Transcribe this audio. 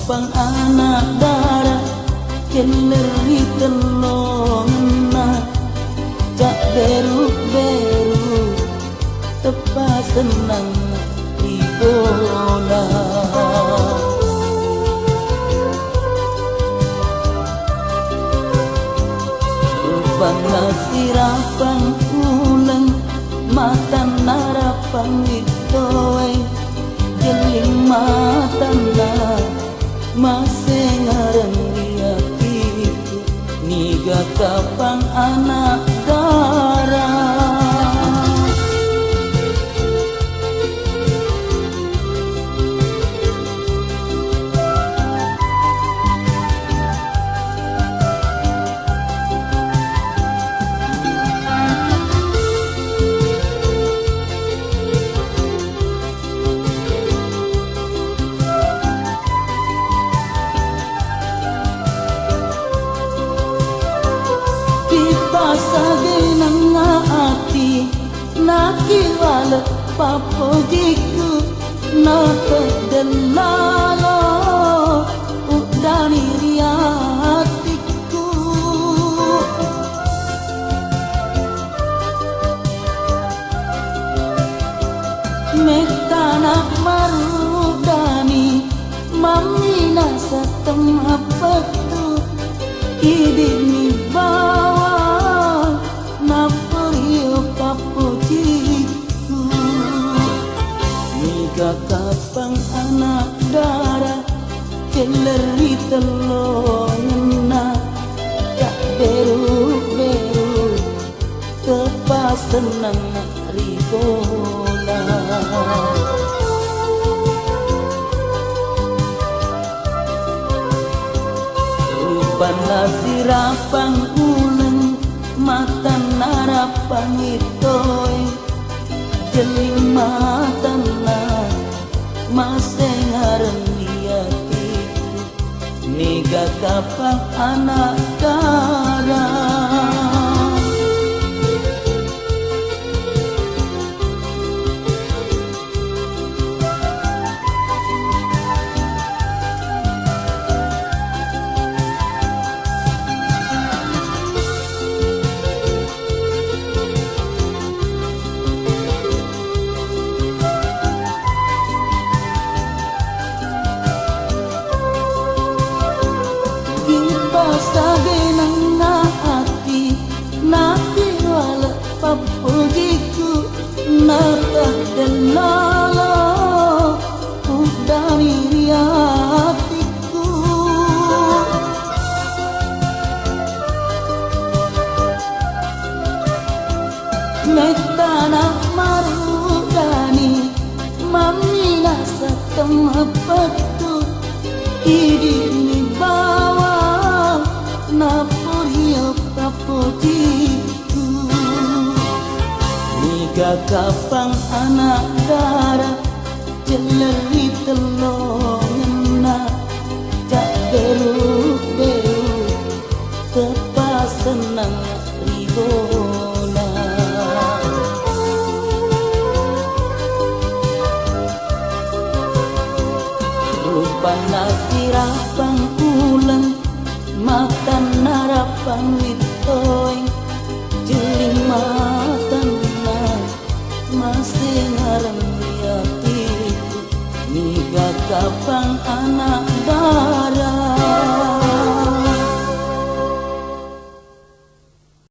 kapang anak darah keleri telongna jak beru-beru tepat senang idola rupana sirapang ulang mata narapang itoy jeling mata na masih ngarang hatiku niga kapang anak darah sagenang ati nakiwala papogiku nakadelala udani hatiku metana marudani mamina satem apatu idini bawa niga kapang anak darah keleri telongna tak beru-beru tepas senang ribola rupana sirapang ulang mata narapang itoy jeling mata na masih ngarang hatiku niga kapang anak darah sagenang hati nakiwala papogiku nakadelala udani hatiku metana marudani mamina satem apatu idini bawa naporio papogiku niga kapang anak darah jeleri telongna jak beru-beru tepas senang ribola rupana sirapang ulang mata narapang itoy jeling mata na masih ngarang hatiku niga kapang anak darah